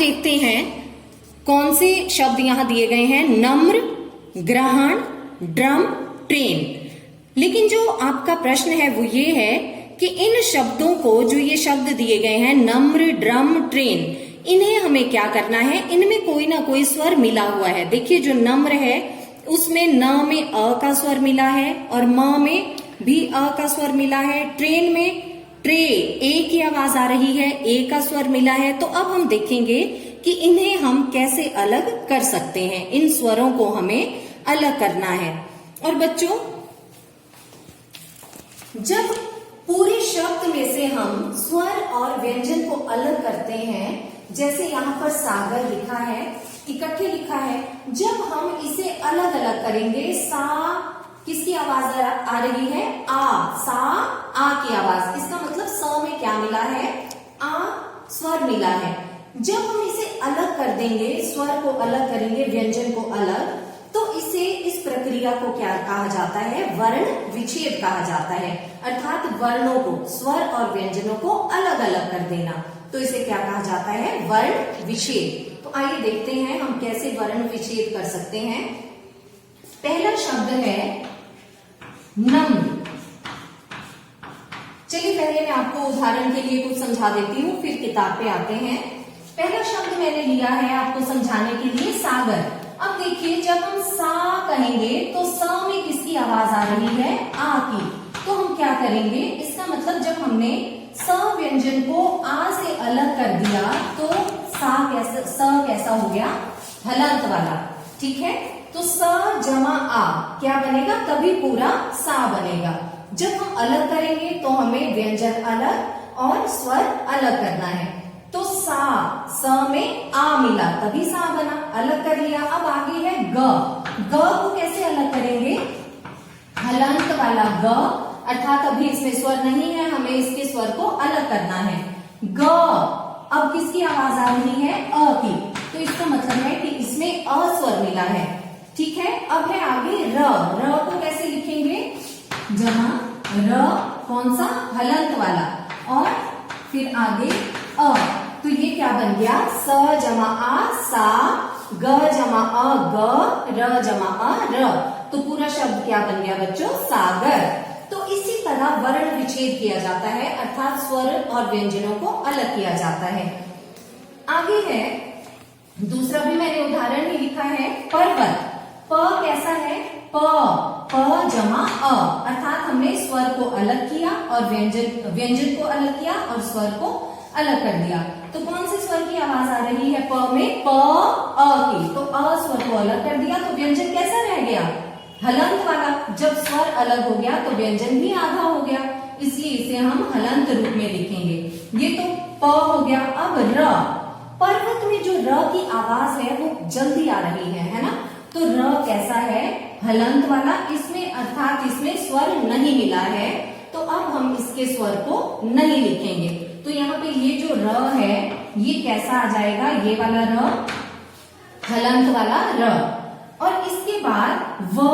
देखते हैं कौन से शब्द यहाँ दिए गए हैं। नम्र, ग्रहण, ड्रम, ट्रेन। लेकिन जो आपका प्रश्न है वो ये है कि इन शब्दों को, जो ये शब्द दिए गए हैं नम्र, ड्रम, ट्रेन, इन्हें हमें क्या करना है, इनमें कोई ना कोई स्वर मिला हुआ है। देखिए जो नम्र है उसमें न में अ का स्वर मिला है और म में भी अ का स्वर मिला है। ट्रेन में ट्रे, ए की आवाज आ रही है, ए का स्वर मिला है। तो अब हम देखेंगे कि इन्हें हम कैसे अलग कर सकते हैं, इन स्वरों को हमें अलग करना है। और बच्चों, जब पूरे शब्द में से हम स्वर और व्यंजन को अलग करते हैं, जैसे यहाँ पर सागर लिखा है, इकट्ठे लिखा है, जब हम इसे अलग अलग करेंगे, सा किसकी आवाज आ रही है, आ, सा आ की आवाज, इसका मतलब स में क्या मिला है, आ स्वर मिला है। जब हम इसे अलग कर देंगे, स्वर को अलग करेंगे, व्यंजन को अलग, तो इस प्रक्रिया को क्या कहा जाता है, वर्ण विच्छेद कहा जाता है। अर्थात वर्णों को, स्वर और व्यंजनों को अलग अलग कर देना, तो इसे क्या कहा जाता है, वर्ण विच्छेद। तो आइए देखते हैं हम कैसे वर्ण विच्छेद कर सकते हैं। पहला शब्द है नम्र। चलिए पहले मैं आपको उदाहरण के लिए कुछ समझा देती हूँ, फिर किताब पे आते हैं। पहला शब्द मैंने लिया है आपको समझाने के लिए, सागर। अब देखिए जब हम सा कहेंगे तो सा में किसकी आवाज आ रही है, आ की। तो हम क्या करेंगे, इसका मतलब जब हमने स व्यंजन को आ से अलग कर दिया तो स कैसा हो गया, हलंत वाला। ठीक है, तो स जमा आ क्या बनेगा, तभी पूरा सा बनेगा। जब हम अलग करेंगे तो हमें व्यंजन अलग और स्वर अलग करना है। तो सा, स में आ मिला तभी सा बना, अलग कर लिया। अब आगे है ग। ग को कैसे अलग करेंगे, हलंत वाला ग, अर्थात अभी इसमें स्वर नहीं है, हमें इसके स्वर को अलग करना है। ग, अब किसकी आवाज आ रही है, अ की, तो इसका मतलब है कि इसमें अ स्वर मिला है। ठीक है, अब है आगे र। र को कैसे लिखेंगे, जहां र कौन सा, हलंत वाला, और फिर आगे अ, तो ये क्या बन गया, स जमा आ सा, ग जमा अ ग, र जमा अ र। तो पूरा शब्द क्या बन गया बच्चों, सागर। तो इसी तरह वर्ण विच्छेद किया जाता है, अर्थात स्वर और व्यंजनों को अलग किया जाता है। आगे है दूसरा भी मैंने उदाहरण ही लिखा है, पर्वत। प कैसा है, प, प जमा अ, अर्थात हमने स्वर को अलग किया और व्यंजन को अलग किया और स्वर को अलग कर दिया। तो कौन से स्वर की आवाज आ रही है, प में प अ की, तो अ स्वर को अलग कर दिया तो व्यंजन कैसा रह गया, हलंत वाला। जब स्वर अलग हो गया तो व्यंजन भी आधा हो गया, इसलिए इसे हम हलंत रूप में लिखेंगे। ये तो प हो गया। अब र, पर्वत में जो र की आवाज है वो जल्दी आ रही है ना, तो र कैसा है, हलंत वाला, इसमें अर्थात इसमें स्वर नहीं मिला है, तो अब हम इसके स्वर को नहीं लिखेंगे। तो यहाँ पे ये जो र है ये कैसा आ जाएगा, ये वाला र, हलंत वाला र। और इसके बाद व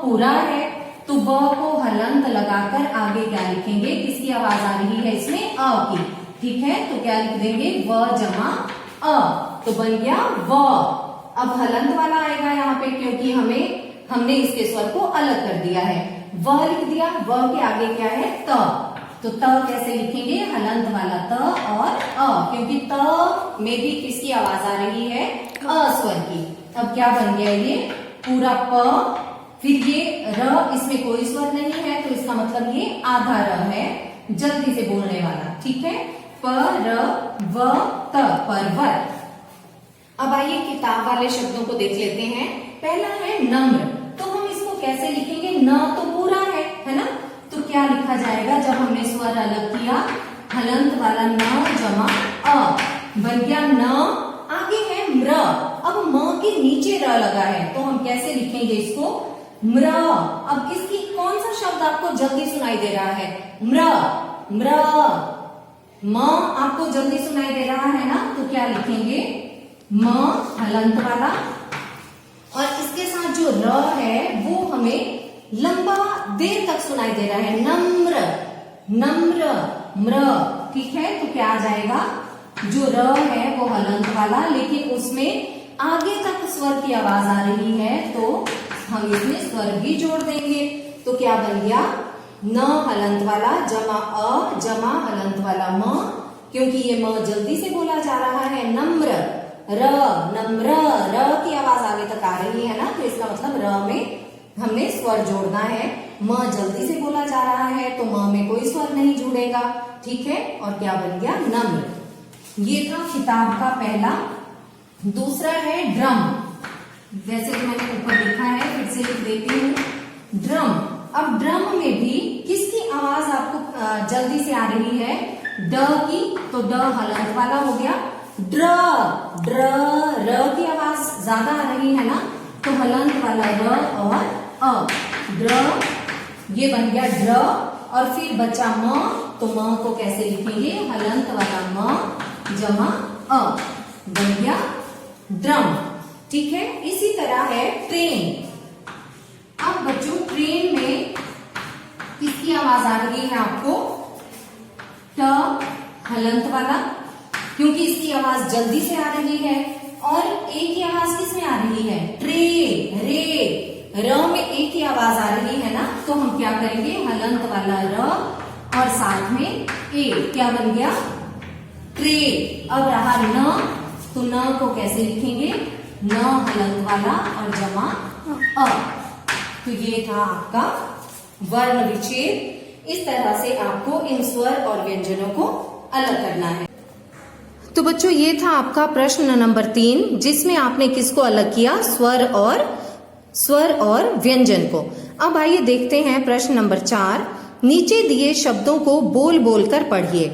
पूरा है, तो व को हलंत लगाकर आगे क्या लिखेंगे, किसकी आवाज आ रही है इसमें, अ की। ठीक है, तो क्या लिख देंगे, व जमा अ, तो बन गया व। अब हलंत वाला आएगा यहाँ पे, क्योंकि हमने इसके स्वर को अलग कर दिया है। व लिख दिया, व के आगे क्या है, त, तो त कैसे लिखेंगे, हलंत वाला त और अ, क्योंकि त में भी किसकी आवाज आ रही है, अ स्वर की। अब क्या बन गया, ये पूरा प, फिर ये र, इसमें कोई स्वर नहीं है, तो इसका मतलब ये आधा र है, जल्दी से बोलने वाला। ठीक है, प र व त, पर्वत। अब आइए किताब वाले शब्दों को देख लेते हैं। पहला है नम्र, तो हम इसको कैसे लिखेंगे, न तो पूरा है ना, तो क्या लिखा जाएगा, जब हमने स्वर अलग किया, हलंत वाला न जमा अ, बन गया न। आगे है म्र। अब म के नीचे र लगा है, तो हम कैसे लिखेंगे इसको, म्र। अब किसकी, कौन सा शब्द आपको जल्दी सुनाई दे रहा है, म्र, म्र, म आपको जल्दी सुनाई दे रहा है ना, तो क्या लिखेंगे, म हलंत वाला, और इसके साथ जो र है वो हमें लंबा देर तक सुनाई दे रहा है, नम्र, नम्र, म्र। ठीक है, तो क्या आ जाएगा, जो र है वो हलंत वाला, लेकिन उसमें आगे तक स्वर की आवाज आ रही है तो हम इसमें स्वर भी जोड़ देंगे। तो क्या बन गया, न हलंत वाला जमा अ जमा हलंत वाला म, क्योंकि ये म जल्दी से बोला जा रहा है। नम्र र, नम्र र की आवाज आगे तक आ रही है ना, तो इसका मतलब र में हमने स्वर जोड़ना है। म जल्दी से बोला जा रहा है तो म में कोई स्वर नहीं जुड़ेगा, ठीक है। और क्या बन गया, नम्र। ये था किताब का पहला। दूसरा है ड्रम। जैसे कि मैंने ऊपर लिखा है, फिर से लिख देती हूँ, ड्रम। अब ड्रम में भी किसकी आवाज आपको जल्दी से आ रही है, ड की, तो ड हलंत वाला हो गया। ड्र, ड्र, र की आवाज ज्यादा आ रही है ना, तो हलंत वाला र और अ, ड्र, ये बन गया ड्र। और फिर बचा म, तो म को कैसे लिखेंगे, हलंत वाला म जमा अ, बन गया ड्रम, ठीक है। इसी तरह है ट्रेन। अब बच्चों ट्रेन में किसकी आवाज आ रही है आपको, ट हलंत वाला, क्योंकि इसकी आवाज जल्दी से आ रही है। और ए की आवाज किसमें आ रही है, ट्रे, रे, र में ए की आवाज आ रही है ना, तो हम क्या करेंगे, हलंत वाला र और साथ में ए, क्या बन गया, ट्रे। अब रहा न, तो न को कैसे लिखेंगे, न हलंत वाला और जमा अ। तो ये था आपका वर्ण विच्छेद। इस तरह से आपको इन स्वर और व्यंजनों को अलग करना है। तो बच्चों ये था आपका प्रश्न नंबर 3, जिसमें आपने किसको अलग किया, स्वर और व्यंजन को। अब आइए देखते हैं प्रश्न नंबर 4। नीचे दिए शब्दों को बोल बोल कर पढ़िए।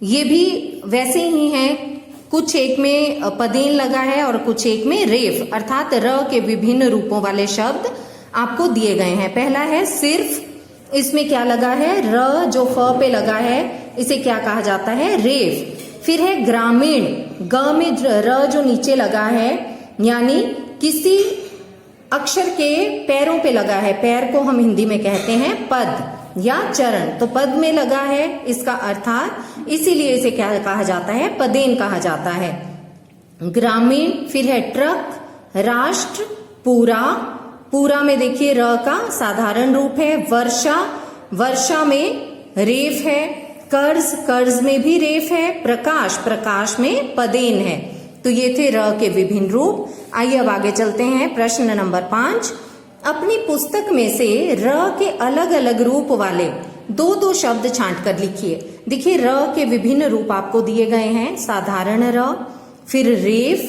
ये भी वैसे ही हैं, कुछ एक में पदेन लगा है और कुछ एक में रेफ, अर्थात र के विभिन्न रूपों वाले शब्द आपको दिए गए हैं। पहला है सिर्फ, इसमें क्या लगा है, र जो फ पे लगा है इसे क्या कहा जाता है, रेफ। फिर है ग्रामीण, ग में र जो नीचे लगा है, यानी किसी अक्षर के पैरों पे लगा है, पैर को हम हिंदी में कहते हैं पद या चरण, तो पद में लगा है इसका अर्थात, इसीलिए इसे क्या कहा जाता है, पदेन कहा जाता है, ग्रामीण। फिर है ट्रक, राष्ट्र, पूरा, पूरा में देखिए र का साधारण रूप है, वर्षा, वर्षा में रेफ है, कर्ज, कर्ज में भी रेफ है, प्रकाश, प्रकाश में पदेन है। तो ये थे र के विभिन्न रूप। आइए अब आगे चलते हैं प्रश्न नंबर 5। अपनी पुस्तक में से र के अलग अलग रूप वाले दो दो शब्द छांट कर लिखिए। देखिए र के विभिन्न रूप आपको दिए गए हैं, साधारण र, फिर रेफ,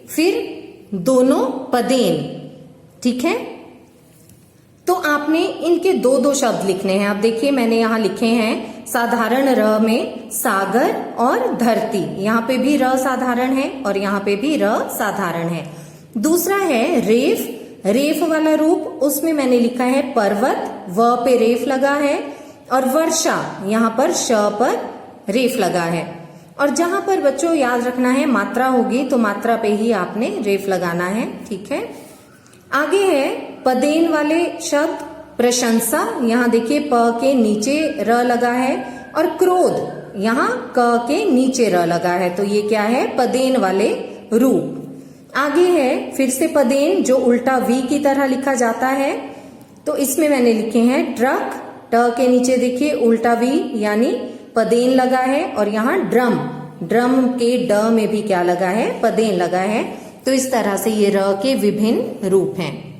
फिर दोनों पदेन, ठीक है। तो आपने इनके दो दो शब्द लिखने हैं। अब देखिए मैंने यहाँ लिखे हैं, साधारण र में सागर और धरती, यहाँ पे भी र साधारण है और यहाँ पे भी र साधारण है। दूसरा है रेफ, रेफ वाला रूप, उसमें मैंने लिखा है पर्वत, व पे रेफ लगा है, और वर्षा, यहाँ पर श पर रेफ लगा है। और जहां पर बच्चों याद रखना है मात्रा होगी तो मात्रा पे ही आपने रेफ लगाना है, ठीक है। आगे है पदेन वाले शब्द, प्रशंसा, यहाँ देखिए प के नीचे र लगा है, और क्रोध, यहाँ क के नीचे र लगा है, तो ये क्या है, पदेन वाले रूप। आगे है फिर से पदेन जो उल्टा वी की तरह लिखा जाता है, तो इसमें मैंने लिखे हैं ट्रक, ट के नीचे देखिए उल्टा वी यानी पदेन लगा है, और यहाँ ड्रम, ड्रम के ड में भी क्या लगा है, पदेन लगा है। तो इस तरह से ये र के विभिन्न रूप हैं।